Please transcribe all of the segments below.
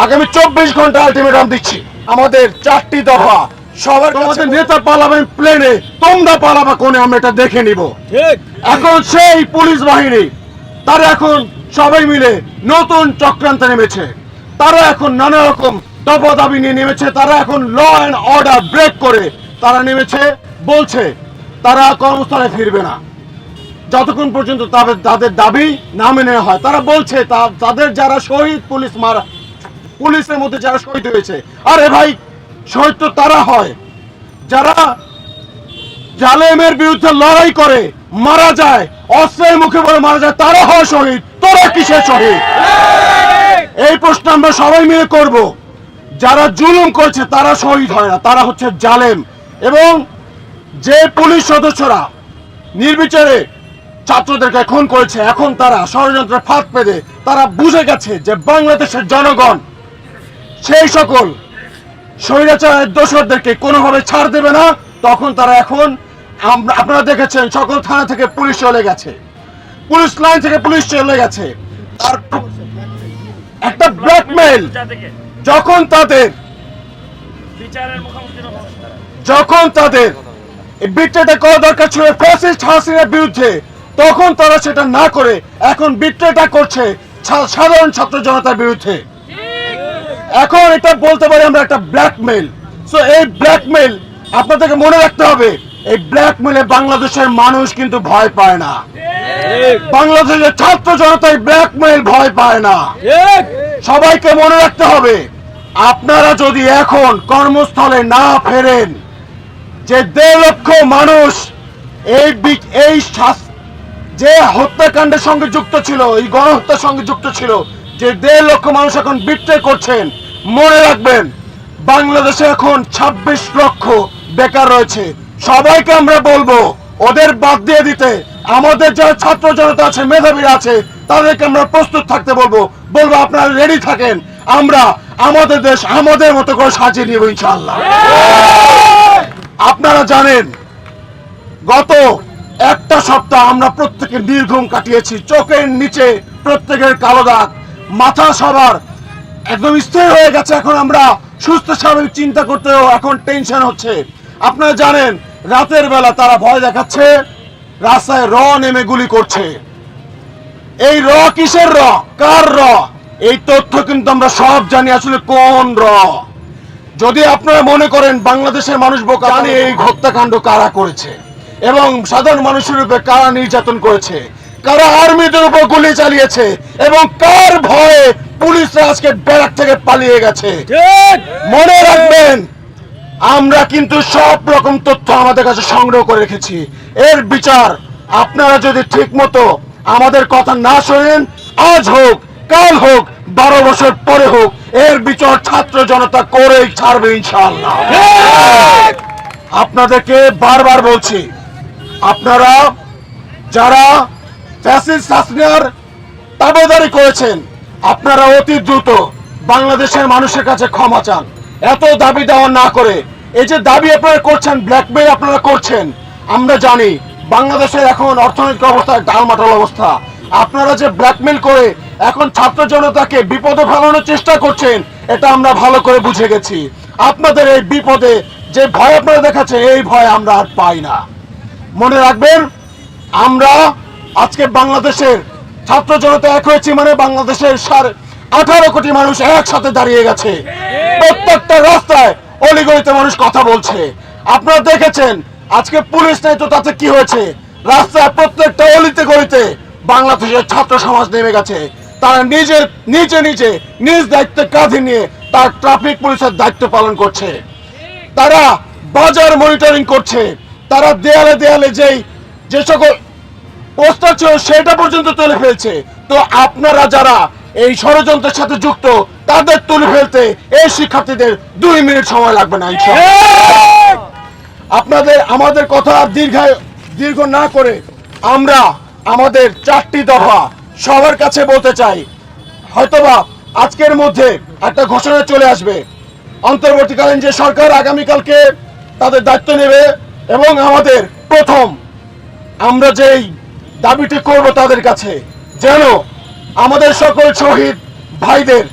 আগামী 24 ঘন্টা আলটিমেটাম দিচ্ছি। আমাদের 4টি দফা সবার আমাদের নেতা পালাবেন প্লেনে, তোমরা পালাবা কোনে, আমরা এটা দেখে নিব। এখন সেই পুলিশ বাহিনী তারা এখন সবাই মিলে নতুন চক্রান্তে নেমেছে। তারা এখন নানা রকম দফা দাবি নিয়ে নেমেছে। তারা এখন ল অ্যান্ড অর্ডার ব্রেক করে তারা নেমেছে, বলছে তারা কর্মস্থলে ফিরবে না যতক্ষণ পর্যন্ত তাদের দাবি না মেনে হয়। তারা বলছে তাদের যারা শহীদ পুলিশের মধ্যে যারা শহীদ হয়েছে, আরে ভাই শহীদ তো তারা হয় যারা জালেমের বিরুদ্ধে লড়াই করে মারা যায়, অস্ত্রের মুখে পড়ে মারা যায়, তারা হয় শহীদ। তোরা কিসের শহীদ? এই প্রশ্ন আমরা সবাই মিলে করব। যারা জুলুম করছে তারা শহীদ হয় না, তারা হচ্ছে জালেম। এবং যে পুলিশ সদস্যরা নির্বিচারে ছাত্রদেরকে খুন করেছে, এখন তারা ষড়যন্ত্রের ফাঁদ পেতে তারা বুঝে গেছে যে বাংলাদেশের জনগণ সেই সকল স্বৈরাচারের দোষরদেরকে কোনোভাবে ছাড় দেবে না। তখন তারা এখন আপনারা দেখেছেন সকল থানা থেকে পুলিশ চলে গেছে, পুলিশ লাইন থেকে পুলিশ চলে গেছে। আর একটা ব্ল্যাকমেইল যখন তাদের বিট্রেটা করা দরকার ছিল ফ্যাসিস্ট হাসিনার বিরুদ্ধে, তখন তারা সেটা না করে এখন বিট্রেটা করছে সাধারণ ছাত্র জনতার বিরুদ্ধে। এখন এটা বলতে পারি আমরা একটা ব্ল্যাকমেইল। সো এই ব্ল্যাকমেইল আপনাদেরকে মনে রাখতে হবে, এই ব্ল্যাকমেইলে বাংলাদেশের মানুষ কিন্তু ভয় পায় না। বাংলাদেশের ছাত্র জনতা এই ব্ল্যাকমেইল ভয় পায় না। সবাইকে মনে রাখতে হবে, আপনারা যদি এখন কর্মস্থলে না ফেরেন, যে 1.5 লক্ষ মানুষ এই যে হত্যাকাণ্ডের সঙ্গে যুক্ত ছিল, এই গণহত্যার সঙ্গে যুক্ত ছিল, যে 1.5 লক্ষ মানুষ এখন বিট্রে করছেন, মনে রাখবেন বাংলাদেশে এখন 26 লক্ষ বেকার রয়েছে। সবাইকে আমরা বলবো ওদের বাদ দিয়ে দিতে। আমাদের যারা ছাত্র জনতা আছে, মেধাবীরা আছে, তাদেরকে আমরা প্রস্তুত থাকতে বলবো আপনারা রেডি থাকেন, আমরা আমাদের দেশ আমাদের মতো করে সাজিয়ে নিব ইনশাআল্লাহ। আপনারা জানেন গত একটা সপ্তাহ আমরা প্রত্যেকে নির্ঘুম কাটিয়েছি, চোখের নিচে প্রত্যেকের কালো দাগ, মাথা সবার একদম স্থির হয়ে গেছে। এখন আমরা সুস্থ স্বাভাবিক চিন্তা করতেও এখন টেনশন হচ্ছে। আপনারা জানেন রাতের বেলা তারা ভয় দেখাচ্ছে, রাস্তায় নেমে গুলি করছে। এই কিসের কার এই তথ্য কিন্তু আমরা সব জানি আসলে কোন যদি আপনারা মনে করেন বাংলাদেশের মানুষ বোকা, জানে এই হত্যাকাণ্ড কারা করেছে এবং সাধারণ মানুষের উপরে কারা নির্যাতন করেছে, কারা আর্মিদের উপর গুলি চালিয়েছে এবং কার ভয়ে পুলিশরা আজকে ব্যারাক থেকে পালিয়ে গেছে। মনে রাখবেন আমরা কিন্তু সব রকম তথ্য আমাদের কাছে সংগ্রহ করে রেখেছি। এর বিচার আপনারা যদি ঠিক মতো আমাদের কথা না শোনেন, আজ হোক কাল হোক 12 বছর পরে হোক, এর বিচার ছাত্র জনতা করেই ছাড়বে ইনশাআল্লাহ। আপনাদেরকে বারবার বলছি, আপনারা যারা ফ্যাসিস্ট হাসিনার তাবেদারি করেছেন, আপনারা অতি দ্রুত বাংলাদেশের মানুষের কাছে ক্ষমা চান। এত দাবি দেওয়া না করে, এই যে দাবি আপনারা করছেন, ব্ল্যাকমেইল আপনারা করছেন, আমরা জানি বাংলাদেশের এখন অর্থনৈতিক অবস্থা ডালমাটাল অবস্থা। আপনারা যে ব্ল্যাকমেইল করে এখন ছাত্র জনতাকে বিপদে ফেলানোর চেষ্টা করছেন, এটা আমরা ভালো করে বুঝে গেছি। আপনাদের এই বিপদে যে ভয় আপনারা দেখাচ্ছেন, এই ভয় আমরা আর পাই না। মনে রাখবেন আমরা আজকে বাংলাদেশের ছাত্র জনতা এক হয়েছি মানে বাংলাদেশের 18 কোটি মানুষ একসাথে দাঁড়িয়ে গেছে। প্রত্যেকটা রাস্তায় অলিগলিতে মানুষ কথা বলছে। আপনারা দেখেছেন আজকে পুলিশ নেই তো তাতে কি হয়েছে, রাস্তায় প্রত্যেকটা অলিতে গলিতে বাংলাদেশের ছাত্র সমাজ নেমে গেছে। তারা নিজ দায়িত্বে কাঁধে নিয়ে তার ট্রাফিক পুলিশের দায়িত্ব পালন করছে, তারা বাজার মনিটরিং করছে, তারা দেয়ালে দেয়ালে যে সকল পোস্টার ছিল সেটা পর্যন্ত তুলে ফেলছে। তো আপনারা যারা এই ষড়যন্ত্রের সাথে যুক্ত, তাদের তুলে ফেলতে এই শিক্ষার্থীদের 2 মিনিট সময় লাগবে না ইনশাআল্লাহ। আপনাদের আমাদের কথা দীর্ঘ না করে আমরা আমাদের 4টি দফা সবার কাছে বলতে চাই। হয়তোবা আজকের মধ্যে একটা ঘোষণা চলে আসবে, অন্তর্বর্তীকালীন যে সরকার আগামীকালকে তাদের দায়িত্ব নেবে এবং আমাদের প্রথম আমরা যেই দাবিটি করব তাদের কাছে, যেন আমাদের সকল শহীদ ভাইদের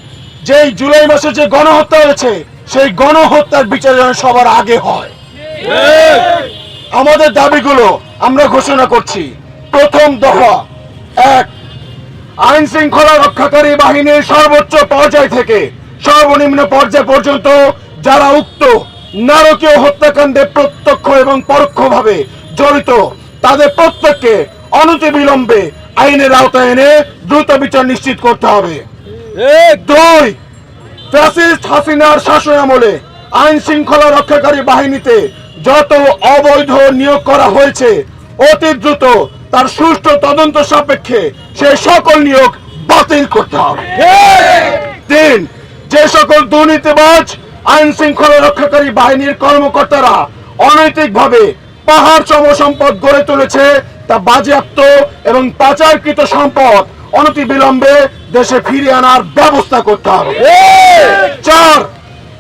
যে জুলাই মাসে যে গণহত্যা হয়েছে সেই গণহত্যার বিচার যেন সবার আগে হয়। আমাদের দাবিগুলো আমরা ঘোষণা করছি। প্রথম দফা, এক, আইন শৃঙ্খলা রক্ষাকারী বাহিনীর সর্বোচ্চ পর্যায় থেকে সর্বনিম্ন পর্যায় পর্যন্ত যারা উক্ত নারকীয় হত্যাকাণ্ডে প্রত্যক্ষ এবং পরোক্ষভাবে জড়িত তাদের প্রত্যেককে অনতিবিলম্বে আইনের আওতায় এনে দ্রুত বিচার নিশ্চিত করতে হবে। দুই, ফ্যাসিস্ট হাসিনার শাসনামলে আইন শৃঙ্খলা রক্ষাকারী বাহিনীতে যত অবৈধ নিয়োগ করা হয়েছে অতি দ্রুত তার সুষ্ঠু তদন্ত সাপেক্ষে সেই সকল নিয়োগ বাতিল করতে হবে। তিন, যে সকল দুর্নীতিবাজ আইন শৃঙ্খলা রক্ষাকারী বাহিনীর কর্মকর্তারা অনৈতিকভাবে পাহাড় সম সম্পদ গড়ে তুলেছে তা বাজেয়াপ্ত এবং পাচারকৃত সম্পদ অনতিবিলম্বে দেশে ফিরিয়ে আনার ব্যবস্থা করতে হবে। চার,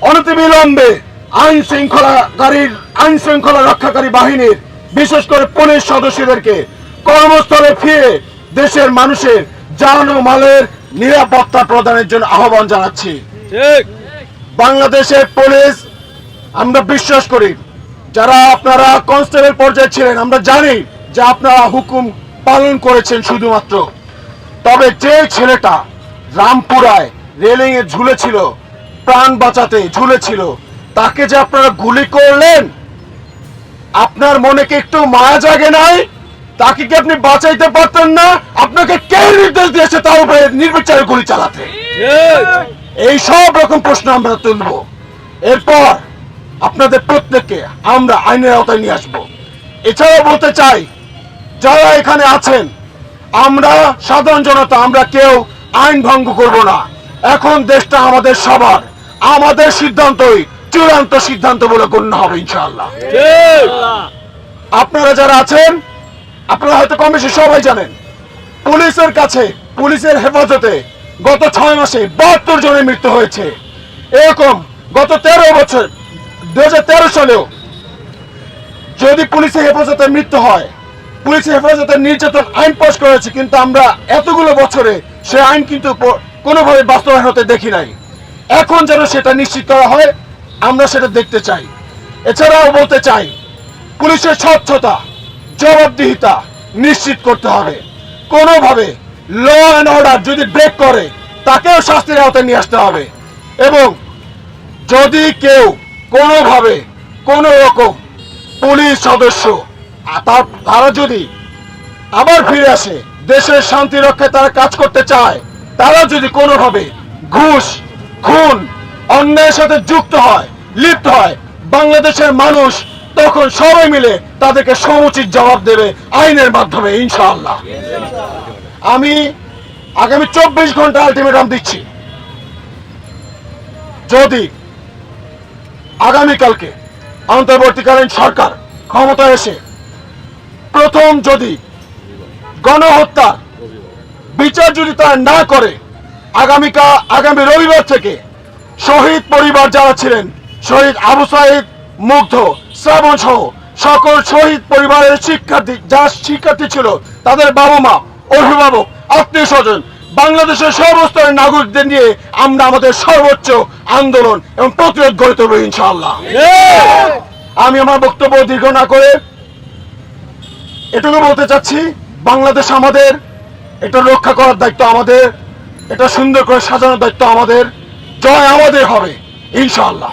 অনতিবিলম্বে আইন শৃঙ্খলা রক্ষাকারী বাহিনীর বিশেষ করে পুলিশ সদস্যদেরকে কর্মস্থলে ফিরে দেশের মানুষের জান ও মালের নিরাপত্তা প্রদানের জন্য আহ্বান জানাচ্ছি। বাংলাদেশের পুলিশ, আমরা বিশ্বাস করি যারা আপনারা কনস্টেবল পর্যায়ে ছিলেন আমরা জানি যে আপনারা হুকুম পালন করেছেন শুধুমাত্র, তবে যে ছেলেটা রামপুরায় রেলিং এ ঝুলেছিল, প্রাণ বাঁচাতে ঝুলেছিল, তাকে যে আপনারা গুলি করলেন, আপনার মনে কি একটু মায়া জাগে নাই? তাকে কি আপনি বাঁচাইতে পারতেন না? আপনাকে কে নির্দেশ দিয়েছে তার উপরে নির্বিচারে গুলি চালাতে? এই সব রকম প্রশ্ন আমরা তুলব। এরপর আপনাদের প্রত্যেককে আমরা আইনের আওতায় নিয়ে আসবো। এছাড়াও বলতে চাই, যারা এখানে আছেন আমরা সাধারণ জনতা, আমরা কেউ আইন ভঙ্গ করব না। এখন দেশটা আমাদের সবার, আমাদের সিদ্ধান্তই চূড়ান্ত সিদ্ধান্ত বলে গণ্য হবে ইনশাআল্লাহ। আপনারা যারা আছেন আপনারা হয়তো কম বেশি সবাই জানেন, পুলিশের কাছে, পুলিশের হেফাজতে গত 6 মাসে 72 জনের মৃত্যু হয়েছে। এরকম গত 13 বছর 2013 সালেও যদি পুলিশের হেফাজতে মৃত্যু হয়, পুলিশের হেফাজতে নির্যাতন আইন পাস করেছে, কিন্তু আমরা এতগুলো বছরে সে আইন কিন্তু কোনোভাবে বাস্তবায়ন হতে দেখি নাই। এখন যেন সেটা নিশ্চিত করা হয়, আমরা সেটা দেখতে চাই। এছাড়াও বলতে চাই, পুলিশের স্বচ্ছতা, জবাবদিহিতা নিশ্চিত করতে হবে। কোনোভাবে ল অ্যান্ড অর্ডার যদি ব্রেক করে তাকেও শাস্তির আওতায় নিয়ে আসতে হবে। এবং যদি কেউ কোনোভাবে কোনো রকম পুলিশ সদস্য তারা যদি আবার ফিরে আসে, দেশের শান্তি রক্ষায় তারা কাজ করতে চায়, তারা যদি কোনোভাবে ঘুষ, খুন, অন্যায়ের সাথে যুক্ত হয়, লিপ্ত হয়, বাংলাদেশের মানুষ তখন সবাই মিলে তাদেরকে সমুচিত জবাব দেবে আইনের মাধ্যমে ইনশাআল্লাহ। আমি আগামী 24 ঘন্টা আলটিমেটাম দিচ্ছি, যদি আগামীকালকে অন্তর্বর্তীকালীন সরকার ক্ষমতায় এসে প্রথম যদি গণহত্যা বিচার যদি তারা না করে, আগামী রবিবার থেকে শহীদ পরিবার যারা ছিলেন, শহীদ আবু সাইদ, মুগ্ধ, শ্রাবণ সহ সকল শহীদ পরিবারের শিক্ষার্থী ছিল, তাদের বাবা মা, অভিভাবক, আত্মীয় স্বজন, বাংলাদেশের সর্বস্তরের নাগরিকদের নিয়ে আমরা আমাদের সর্বোচ্চ আন্দোলন এবং প্রতিরোধ গড়ে তুলব ইনশাআল্লাহ। আমি আমার বক্তব্য দীর্ঘ না করে এটুকু বলতে চাচ্ছি, বাংলাদেশ আমাদের, এটা রক্ষা করার দায়িত্ব আমাদের, এটা সুন্দর করে সাজানোর দায়িত্ব আমাদের। জয় আমাদের হবে ইনশাআল্লাহ।